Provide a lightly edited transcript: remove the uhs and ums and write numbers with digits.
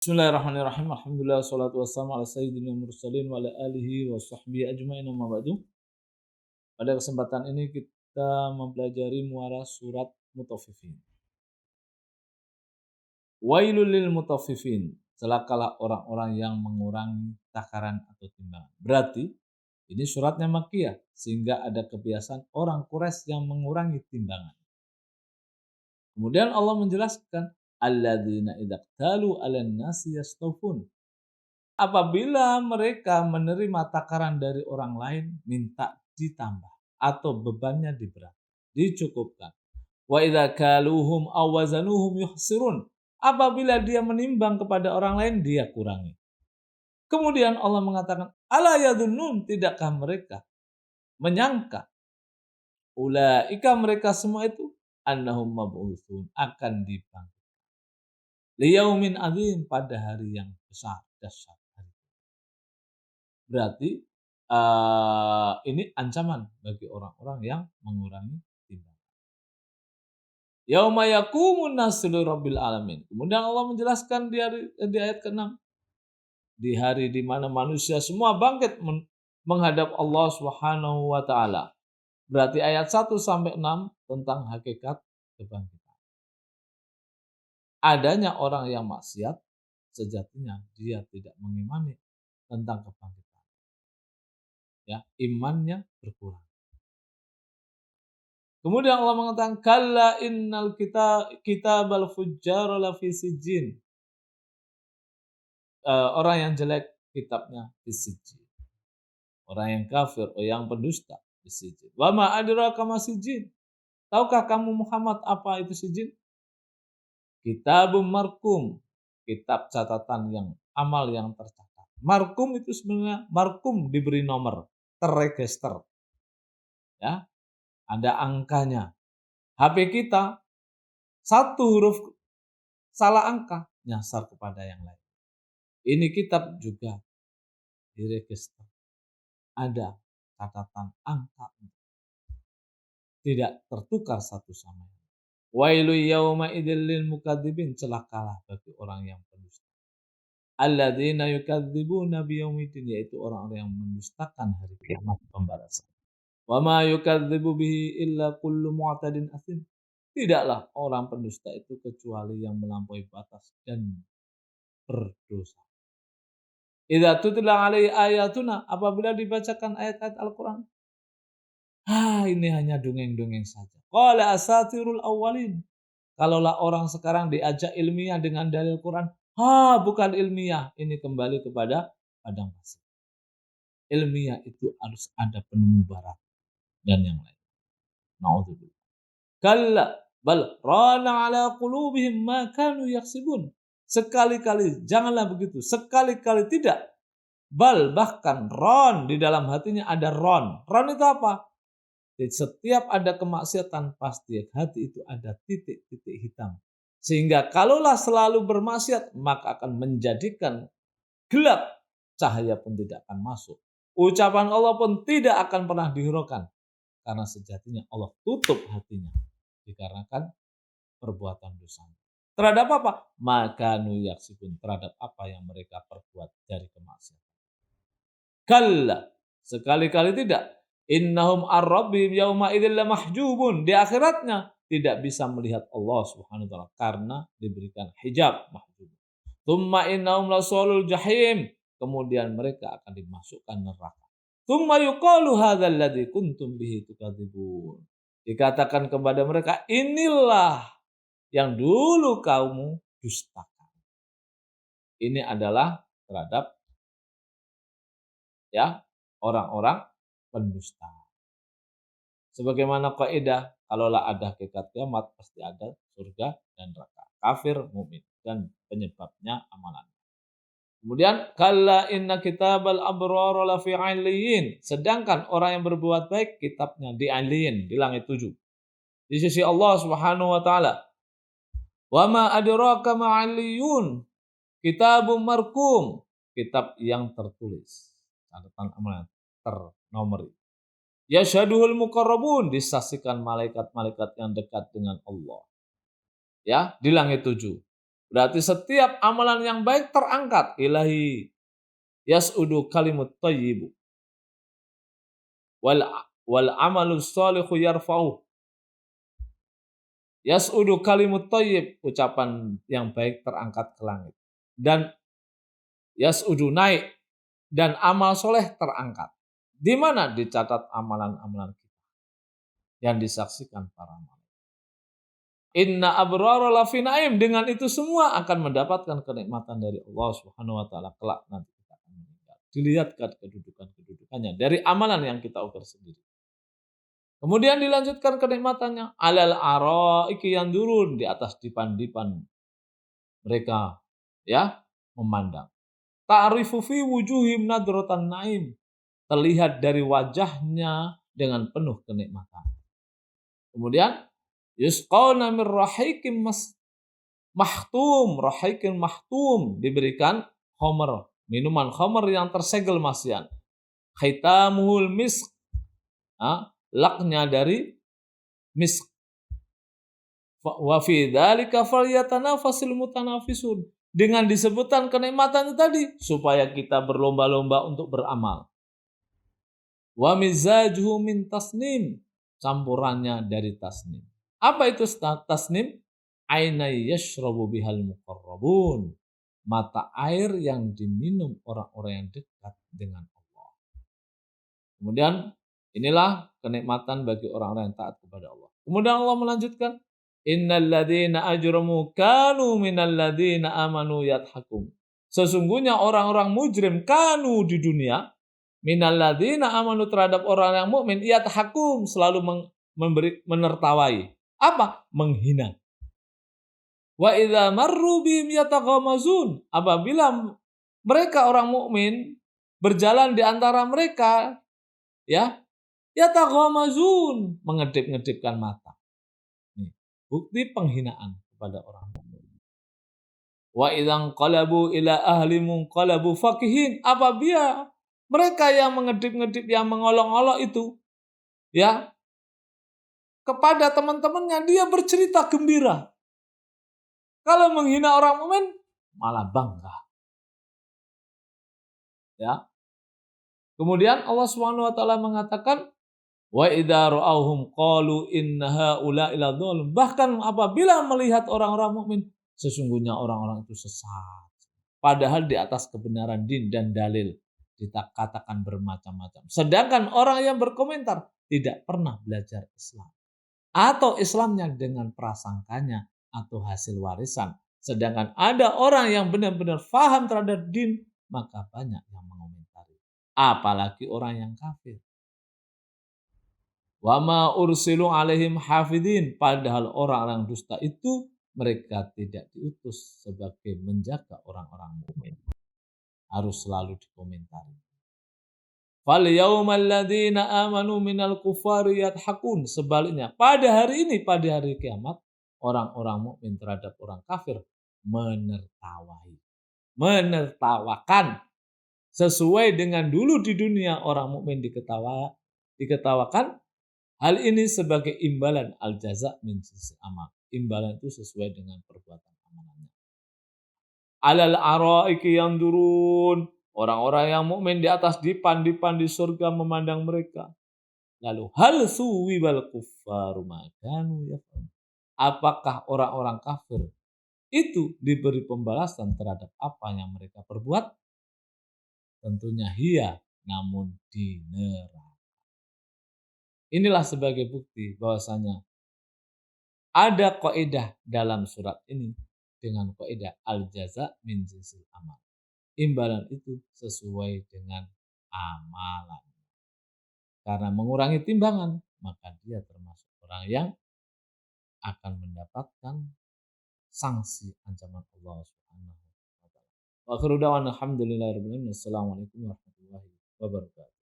Bismillahirrahmanirrahim. Alhamdulillah wassalatu wassalamu ala sayyidina mursalin wa ala alihi wa sahbihi ajmain amma ba'du. Pada kesempatan ini kita mempelajari muara surat Mutaffifin. Wailul lil mutaffifin. Celakalah orang-orang yang mengurangi takaran atau timbangan. Berarti ini suratnya Makkiyah sehingga ada kebiasaan orang Quraisy yang mengurangi timbangan. Kemudian Allah menjelaskan alladzina idza qalu 'alan nasi yastawfun. Apabila mereka menerima takaran dari orang lain, minta ditambah atau bebannya dicukupkan. Wa idza kaluhum aw wazanuhum yuhsirun. Apabila dia menimbang kepada orang lain, dia kurangi. Kemudian Allah mengatakan, ala yadhunnun, tidakkah mereka menyangka ulaika mereka semua itu annahum mab'utsun akan dibangkitkan liyaumin azim pada hari yang besar dahsyat. Berarti ini ancaman bagi orang-orang yang mengurangi timbangan. Yauma yaqumun nasu lirabbil alamin. Kemudian Allah menjelaskan di ayat ke-6. Di hari di mana manusia semua bangkit menghadap Allah Subhanahu wa taala. Berarti ayat 1 sampai 6 tentang hakikat kebangkitan. Adanya orang yang maksiat sejatinya dia tidak mengimani tentang kebangkitan. Ya, imannya berkurang. Kemudian Allah mengatakan kalla innal kitabal fujjar lafi sijjin. Orang yang jelek kitabnya di sijjin. Orang yang kafir, yang pendusta di sijjin. Wa ma adraka ma sijjin. Tahukah kamu Muhammad apa itu sijjin? Kitabum markum, kitab catatan yang amal yang tercatat. Markum itu sebenarnya markum diberi nomor, terregister. Ya, ada angkanya. HP kita satu huruf salah angka nyasar kepada yang lain. Ini kitab juga diregister. Ada catatan angka. Tidak tertukar satu sama lain. Wailu yauma idzil lil mukadzibin, celakalah bagi orang yang pendusta. Alladzina yukadzibuna biyaumiddin, yaitu orang-orang yang mendustakan hari kiamat pembalasan. Wa ma yukadzibu bihi illa kullu mu'tadin atsim. Tidaklah orang pendusta itu kecuali yang melampaui batas dan berdosa. Idza tutla alaihi ayatuna, apabila dibacakan ayat-ayat Al-Qur'an, ini hanya dongeng-dongeng saja. Qala asatirul awwalin. Kalaulah orang sekarang diajak ilmiah dengan dalil Quran, bukan ilmiah, ini kembali kepada padang pasir. Ilmiah itu harus ada penemu barat dan yang lain. Nauzubillah. Kalla bal rana ala qulubihim ma kanu yaksibun. Sekali-kali janganlah begitu, sekali-kali tidak. Bal bahkan ron di dalam hatinya ada ron. Ron itu apa? Setiap ada kemaksiatan pasti hati itu ada titik-titik hitam. Sehingga kalaulah selalu bermaksiat maka akan menjadikan gelap, cahaya pun tidak akan masuk. Ucapan Allah pun tidak akan pernah dihiraukan. Karena sejatinya Allah tutup hatinya dikarenakan perbuatan dosa. Terhadap apa? Maka nuyaksibun, terhadap apa yang mereka perbuat dari kemaksiatan. Kalla, sekali-kali tidak. Innahum ar-rabbihim yauma idzil lamahjubun. Di akhiratnya tidak bisa melihat Allah Subhanahu wa taala karena diberikan hijab mahjub. Tsumma innahum lasalul jahim. Kemudian mereka akan dimasukkan neraka. Tsumma yuqalu hadzal ladzi kuntum bihi tukadzibun. Dikatakan kepada mereka, inilah yang dulu kamu dustakan. Ini adalah terhadap orang-orang pendusta. Sebagaimana kaidah, kalaulah ada hakikat kiamat pasti ada surga dan neraka. Kafir, mukmin, dan penyebabnya amalan. Kemudian kalla inna kitabal abrar lafi 'illiyin. Sedangkan orang yang berbuat baik kitabnya di 'illiyin, di langit 7. Di sisi Allah Subhanahu wa taala. Wa ma adraka ma 'illiyun. Kitabum marqum, kitab yang tertulis. Catatan amalan ternomor. Yashaduhul muqarrabun, disaksikan malaikat-malaikat yang dekat dengan Allah. Ya, di langit 7. Berarti setiap amalan yang baik terangkat. Ilahi yas'udu kalimut thayyibu wal wal amalu sholihu yarfa'u. Yas'udu kalimut thayyib, ucapan yang baik terangkat ke langit. Dan yas'udu naik, dan amal soleh terangkat. Di mana dicatat amalan-amalan kita yang disaksikan para malaikat. Inna abrara lafi naim, dengan itu semua akan mendapatkan kenikmatan dari Allah Subhanahu wa taala kelak nanti kita akan meninggal. Dilihatkan kedudukan-kedudukannya dari amalan yang kita ukur sendiri. Kemudian dilanjutkan kenikmatannya, alal araiki yanzurun, di atas dipan-dipan mereka ya memandang. Ta'rifu fi wujuhim nadratan naim, terlihat dari wajahnya dengan penuh kenikmatan. Kemudian yusqawna min rahikim mahtum, diberikan khamr, minuman khamr yang tersegel masian. Khitamuhul misk, laknya dari misk. Wa fi dzalika falyatanafasul mutanafisun. Dengan disebutkan kenikmatan itu tadi supaya kita berlomba-lomba untuk beramal. Wa mizajuhu min tasnim, campurannya dari tasnim. Apa itu tasnim? Aina yashrabu bihal muqarrabun, mata air yang diminum orang-orang yang dekat dengan Allah. Kemudian inilah kenikmatan bagi orang-orang yang taat kepada Allah. Kemudian Allah melanjutkan, innal ladzina ajramu kanu minal ladzina amanu yadhakun. Sesungguhnya orang-orang mujrim kanu di dunia minal ladzina amanu, terhadap orang yang mukmin, yadhakun, selalu menertawai. Apa? Menghina. Wa idza marru bihim yataghamazun, apabila mereka orang mukmin berjalan di antara mereka, ya, yataghamazun, mengedip-ngedipkan mata. Nih, bukti penghinaan kepada orang mukmin. Wa idzan qalabu ila ahli munqalabu fakihin, apabila mereka yang mengedip-ngedip, yang mengolok-olok itu, ya, kepada teman-temannya dia bercerita gembira. Kalau menghina orang mukmin malah bangga. Ya. Kemudian Allah Subhanahu wa taala mengatakan, wa idza ra'awhum qalu inna haula'i ladhalun. Bahkan apabila melihat orang-orang mukmin, sesungguhnya orang-orang itu sesat. Padahal di atas kebenaran din dan dalil dikatakan bermacam-macam. Sedangkan orang yang berkomentar tidak pernah belajar Islam, atau Islamnya dengan prasangkanya atau hasil warisan. Sedangkan ada orang yang benar-benar faham terhadap din, maka banyak yang mengomentari. Apalagi orang yang kafir. Wa ma ursilu alaihim hafidin, padahal orang-orang dusta itu mereka tidak diutus sebagai menjaga orang-orang mukmin. Harus selalu dikomentari. Fal yaumal ladzina amanu minal kufari yadhakun, sebaliknya pada hari ini, pada hari kiamat, orang-orang mukmin terhadap orang kafir menertawakan, sesuai dengan dulu di dunia orang mukmin diketawakan. Hal ini sebagai imbalan al-jaza min jinsil amal. Imbalan itu sesuai dengan perbuatan amalannya. Alal araiki yanzurun, orang-orang yang mukmin di atas dipan-dipan di surga memandang mereka. Lalu hal suwibal kuffaru ma kanu yaf'alun. Apakah orang-orang kafir itu diberi pembalasan terhadap apa yang mereka perbuat? Tentunya iya, namun di neraka. Inilah sebagai bukti bahwasanya ada kaidah dalam surat ini dengan kaidah al-jaza min jinsil amal. Imbalan itu sesuai dengan amalan. Karena mengurangi timbangan, maka dia termasuk orang yang akan mendapatkan sanksi ancaman Allah Subhanahu wa taala. Wa akhiru da'wana alhamdulillahirabbil alamin. Assalamualaikum warahmatullahi wabarakatuh.